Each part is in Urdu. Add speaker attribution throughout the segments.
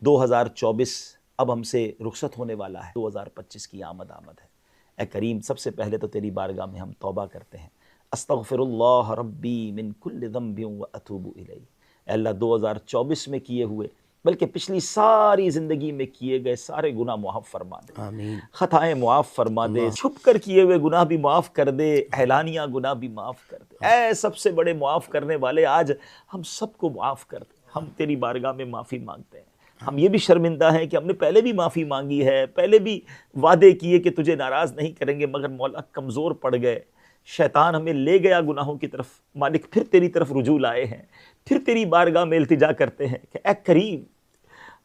Speaker 1: 2024 اب ہم سے رخصت ہونے والا ہے، 2025 کی آمد ہے۔ اے کریم، سب سے پہلے تو تیری بارگاہ میں ہم توبہ کرتے ہیں، استغفر اللہ ربی من کل ذنب واتوب الیہ۔ اے اللہ، 2024 میں کیے ہوئے بلکہ پچھلی ساری زندگی میں کیے گئے سارے گناہ معاف فرما دے،
Speaker 2: آمین۔
Speaker 1: خطائیں معاف فرما دے، چھپ کر کیے ہوئے گناہ بھی معاف کر دے، اعلانیہ گناہ بھی معاف کر دے۔ اے سب سے بڑے معاف کرنے والے، آج ہم سب کو معاف کر دے۔ ہم تیری بارگاہ میں معافی مانگتے ہیں۔ ہم یہ بھی شرمندہ ہیں کہ ہم نے پہلے بھی معافی مانگی ہے، پہلے بھی وعدے کیے کہ تجھے ناراض نہیں کریں گے، مگر مولا کمزور پڑ گئے، شیطان ہمیں لے گیا گناہوں کی طرف۔ مالک، پھر تیری طرف رجوع لائے ہیں، پھر تیری بارگاہ میں التجا کرتے ہیں کہ اے کریم،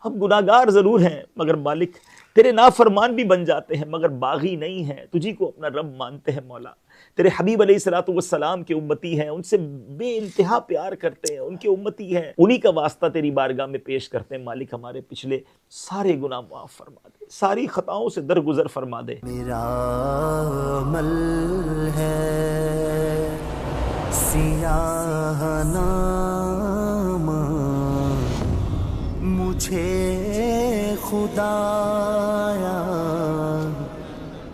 Speaker 1: ہم گناہگار ضرور ہیں مگر مالک تیرے نافرمان بھی بن جاتے ہیں، مگر باغی نہیں ہیں، تجھی کو اپنا رب مانتے ہیں۔ مولا، تیرے حبیب علیہ السلام کے امتی ہیں، ان سے بے انتہا پیار کرتے ہیں، ان کے امتی ہیں، انہی کا واسطہ تیری بارگاہ میں پیش کرتے ہیں۔ مالک، ہمارے پچھلے سارے گناہ معاف فرما دے، ساری خطاؤں سے درگزر فرما دے۔
Speaker 2: میرا عمل ہے سیاہ نامہ، مجھے خدایا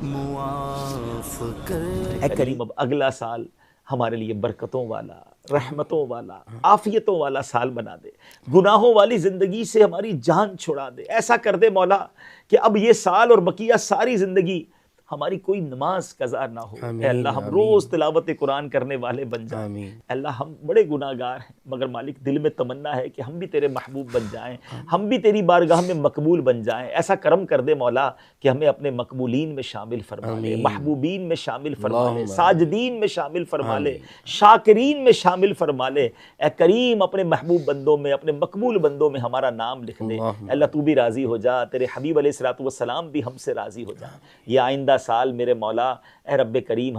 Speaker 2: معاف کر۔
Speaker 1: اے کریم، اب اگلا سال ہمارے لیے برکتوں والا، رحمتوں والا، عافیتوں والا سال بنا دے، گناہوں والی زندگی سے ہماری جان چھڑا دے۔ ایسا کر دے مولا کہ اب یہ سال اور بقیہ ساری زندگی ہماری کوئی نماز قضا نہ ہو۔ اے اللہ، ہم روز تلاوت قرآن کرنے والے بن جائیں۔ اے اللہ، ہم بڑے گناہ گار ہیں مگر مالک دل میں تمنا ہے کہ ہم بھی تیرے محبوب بن جائیں، ہم بھی تیری بارگاہ میں مقبول بن جائیں۔ ایسا کرم کر دے مولا کہ ہمیں اپنے مقبولین میں شامل فرما لے، محبوبین میں شامل فرما لے، ساجدین میں شامل فرما لے، شاکرین میں شامل فرما لے۔ اے کریم، اپنے محبوب بندوں میں، اپنے مقبول بندوں میں ہمارا نام لکھ دے۔ اے اللہ، تو بھی راضی ہو جا، تیرے حبیب علیہ السلام بھی ہم سے راضی ہو جا۔ یہ آئندہ سال میرے مولا، اے رب کریم،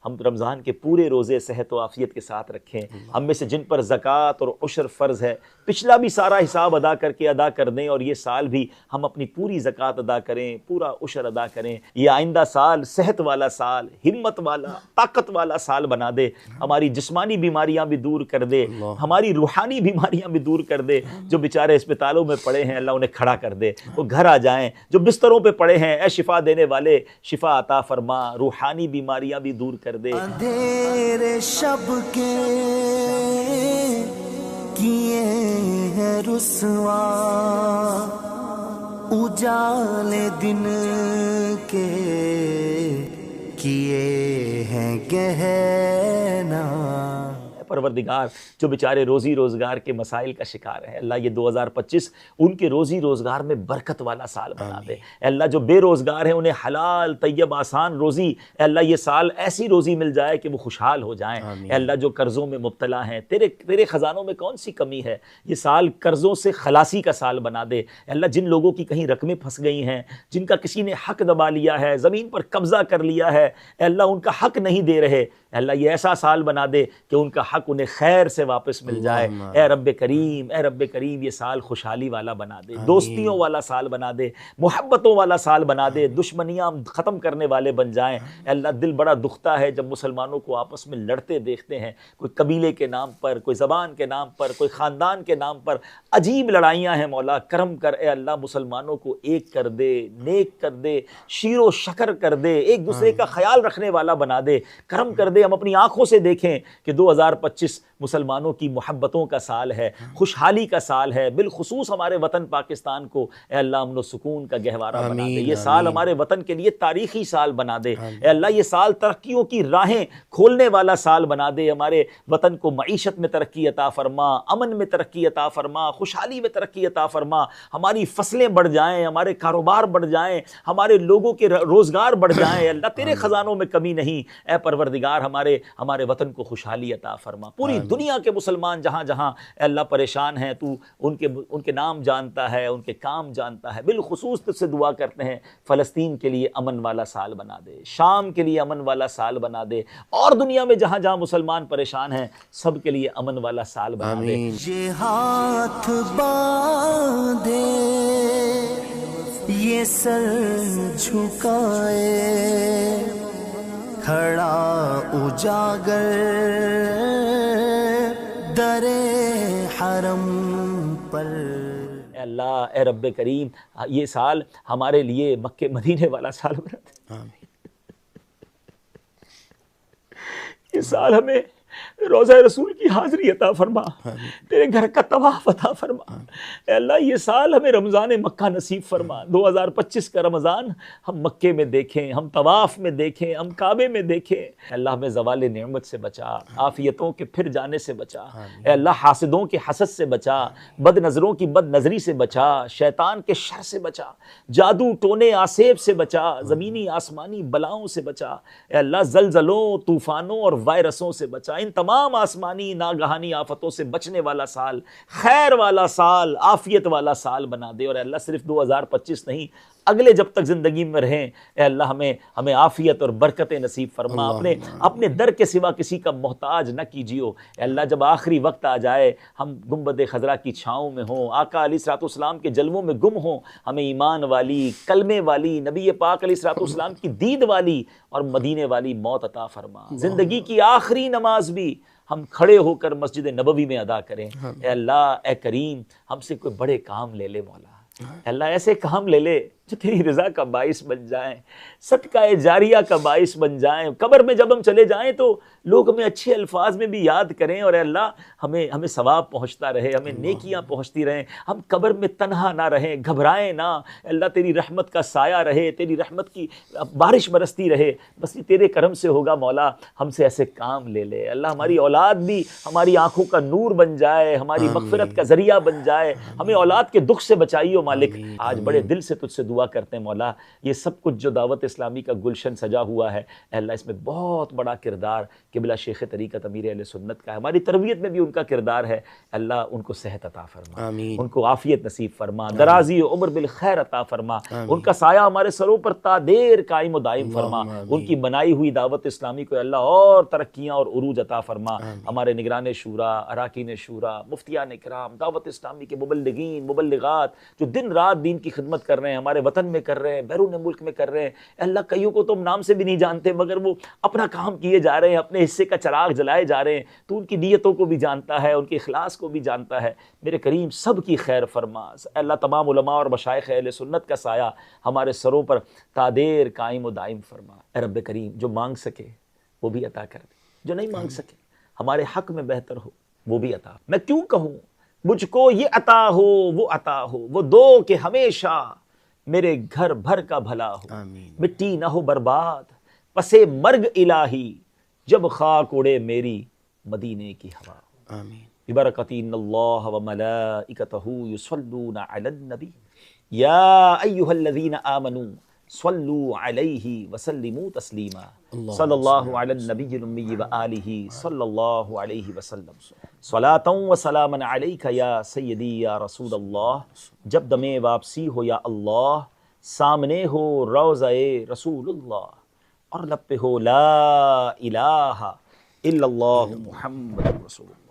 Speaker 1: ہم رمضان کے پورے روزے صحت و عافیت کے ساتھ رکھیں۔ ہم میں سے جن پر زکوٰۃ اور عشر فرض ہے، پچھلا بھی سارا حساب ادا کر دیں، اور یہ سال بھی ہم اپنی پوری زکوٰۃ ادا کریں، پورا عشر ادا کریں۔ یہ آئندہ سال صحت والا سال، ہمت والا، طاقت والا سال بنا دے۔ ہماری جسمانی بیماریاں بھی دور کر دے، ہماری روحانی بیماریاں بھی دور کر دے۔ جو بیچارے اسپتالوں میں پڑے ہیں، اللہ انہیں کھڑا کر دے، وہ گھر آ جائیں۔ جو بستروں پہ پڑے ہیں، اے شفا دینے والے، شفا عطا فرما، روحانی بیماریاں بھی دور کر دے۔
Speaker 2: اندھیرے شب کے کیے ہیں رسوا، اجالے دن کے کیے ہیں گہنا۔
Speaker 1: پروردگار، جو بیچارے روزی روزگار کے مسائل کا شکار ہیں، اللہ یہ 2025 ان کے روزی روزگار میں برکت والا سال بنا دے۔ اے اللہ، جو بے روزگار ہیں انہیں حلال طیب آسان روزی، اے اللہ یہ سال ایسی روزی مل جائے کہ وہ خوشحال ہو جائیں۔ اے اللہ، جو قرضوں میں مبتلا ہیں، تیرے خزانوں میں کون سی کمی ہے، یہ سال قرضوں سے خلاصی کا سال بنا دے۔ اے اللہ، جن لوگوں کی کہیں رقمیں پھنس گئی ہیں، جن کا کسی نے حق دبا لیا ہے، زمین پر قبضہ کر لیا ہے، اے اللہ ان کا حق نہیں دے رہے، اے اللہ یہ ایسا سال بنا دے کہ ان کا حق انہیں خیر سے واپس مل جائے۔ اے رب کریم، یہ سال خوشحالی والا بنا دے، دوستیوں والا سال بنا دے، محبتوں والا سال بنا دے، دشمنیاں ختم کرنے والے بن جائیں۔ اے اللہ، دل بڑا دکھتا ہے جب مسلمانوں کو آپس میں لڑتے دیکھتے ہیں، کوئی قبیلے کے نام پر، کوئی زبان کے نام پر، کوئی خاندان کے نام پر، عجیب لڑائیاں ہیں۔ مولا کرم کر، اے اللہ مسلمانوں کو ایک کر دے، نیک کر دے، شیر و شکر کر دے، ایک دوسرے کا خیال رکھنے والا بنا دے۔ کرم کر دے، ہم اپنی آنکھوں سے دیکھیں کہ 2025 مسلمانوں کی محبتوں کا سال ہے، خوشحالی کا سال ہے، بالخصوص ہمارے وطن پاکستان کو اے اللہ امن و سکون کا گہوارہ بنا دے۔ یہ سال ہمارے وطن کے لیے تاریخی سال بنا دے۔ اے اللہ یہ سال ترقیوں کی راہیں کھولنے والا سال بنا دے۔ ہمارے وطن کو معیشت میں ترقی عطا فرما، امن میں ترقی عطا فرما، خوشحالی میں ترقی عطا فرما، ہماری فصلیں بڑھ جائیں، ہمارے کاروبار بڑھ جائیں، ہمارے لوگوں کے روزگار بڑھ جائیں۔ اے اللہ تیرے خزانوں میں کمی نہیں، اے پروردگار ہمارے وطن کو خوشحالی عطا فرما۔ پوری دنیا کے مسلمان جہاں جہاں اے اللہ پریشان ہیں، تو ان کے نام جانتا ہے، ان کے کام جانتا ہے۔ بالخصوص تجھ سے دعا کرتے ہیں فلسطین کے لیے امن والا سال بنا دے، شام کے لیے امن والا سال بنا دے، اور دنیا میں جہاں جہاں مسلمان پریشان ہیں سب کے لیے امن والا سال بنا دے۔
Speaker 2: یہ ہاتھ باندھے، یہ سر جھکائے، کھڑا اجاگر در حرم پر۔
Speaker 1: اے اللہ اللہ اے رب کریم یہ سال ہمارے لیے مکے مدینے والا سال بنا دے.
Speaker 3: آمین.
Speaker 1: یہ سال ہمیں روضہ رسول کی حاضری عطا فرما, تیرے گھر کا طواف عطا فرما. اے اللہ یہ سال ہمیں رمضان مکہ نصیب فرما. 2025 کا رمضان ہم مکے میں دیکھیں, ہم طواف میں دیکھیں, ہم کعبے میں دیکھیں. اے اللہ ہمیں زوال نعمت سے بچا, عافیتوں کے پھر جانے سے بچا. اے اللہ حاسدوں کے حسد سے بچا, بد نظروں کی بد نظری سے بچا, شیطان کے شر سے بچا, جادو ٹونے آسیب سے بچا, زمینی آسمانی بلاؤں سے بچا. اے اللہ زلزلوں, طوفانوں اور وائرسوں سے بچا. ان تمام آسمانی ناگہانی آفتوں سے بچنے والا سال, خیر والا سال, عافیت والا سال بنا دے. اور اے اللہ صرف 2025 نہیں, اگلے جب تک زندگی میں رہیں اے اللہ ہمیں عافیت اور برکت نصیب فرما. اپنے در کے سوا کسی کا محتاج نہ کیجیو. اے اللہ جب آخری وقت آ جائے, ہم گنبد خضرا کی چھاؤں میں ہوں, آقا علیہ الصلوۃ والسلام کے جلووں میں گم ہوں, ہمیں ایمان والی, کلمے والی, نبی پاک علیہ الصلوۃ والسلام کی دید والی اور مدینے والی موت عطا فرما. زندگی کی آخری نماز بھی ہم کھڑے ہو کر مسجد نبوی میں ادا کریں. اے اللہ اے کریم ہم سے کوئی بڑے کام لے لے مولا. اے اللہ ایسے کام لے لے جو تیری رضا کا باعث بن جائیں, صدقہ جاریہ کا باعث بن جائیں. قبر میں جب ہم چلے جائیں تو لوگ ہمیں اچھے الفاظ میں بھی یاد کریں. اور اے اللہ ہمیں ثواب پہنچتا رہے, ہمیں نیکیاں پہنچتی رہیں, ہم قبر میں تنہا نہ رہیں, گھبرائیں نہ. اے اللہ تیری رحمت کا سایہ رہے, تیری رحمت کی بارش برستی رہے. بس یہ تیرے کرم سے ہوگا مولا. ہم سے ایسے کام لے لے. اللہ ہماری اولاد بھی ہماری آنکھوں کا نور بن جائے, ہماری مغفرت کا ذریعہ بن جائے. ہمیں اولاد کے دکھ سے بچائیو مالک. آج بڑے دل سے تجھ سے دعا کرتے ہیں مولا, یہ سب کچھ جو دعوت اسلامی کا گلشن سجا ہوا ہے اے اللہ اس میں بہت بڑا کردار قبلہ شیخ طریقت امیر اہل سنت کا ہے. ہماری تربیت میں بھی ان کا کردار ہے. اللہ ان کو صحت عطا فرما, ان کو عافیت نصیب فرما, درازی عمر بالخیر عطا فرما. ان کا سایہ ہمارے سروں پر تا دیر قائم و دائم فرما. ان کی بنائی ہوئی دعوت اسلامی کو اللہ اور ترقیاں اور عروج عطا فرما. ہمارے نگران شورا, اراکین شورا, مفتیان کرام, دعوت اسلامی کے مبلغین, مبلغات جو دن رات دین کی خدمت کر رہے ہیں, ہمارے وطن میں کر رہے ہیں, بیرون ملک میں کر رہے ہیں. اللہ کئیوں کو تم نام سے بھی نہیں جانتے مگر وہ اپنا کام کیے جا رہے ہیں, اپنے حصے کا چراغ جلائے جا رہے ہیں. تو ان کی نیتوں کو بھی جانتا ہے, ان کے اخلاص کو بھی جانتا ہے. میرے کریم سب کی خیر فرما. اللہ تمام علماء اور مشائخ اہل سنت کا سایہ ہمارے سروں پر تا دیر قائم و دائم فرما. اے رب کریم جو مانگ سکے وہ بھی عطا کر دے, جو نہیں مانگ سکے ہمارے حق میں بہتر ہو وہ بھی عطا. میں کیوں کہوں مجھ کو یہ عطا ہو وہ عطا ہو, وہ دو کہ ہمیشہ میرے گھر بھر کا بھلا ہو. مٹی نہ ہو برباد پسے مرگ الہی, جب خاک اڑے میری مدینے کی ہوا.
Speaker 3: آمین.
Speaker 1: ببرکت ان اللہ وملائکتہ یصلون علی النبی یا ایھا الذین آمنوا صلوا علیہ وسلموا تسلیما. صلی اللہ علی النبی الامی وآلہ صلی اللہ علیہ وسلم. صلاۃ و سلاما علیک یا سیدی یا رسول اللہ. جب دم واپسی ہو یا اللہ, سامنے ہو روضہ رسول اللہ, اور لب پہ ہو لا الہ الا اللہ محمد رسول اللہ.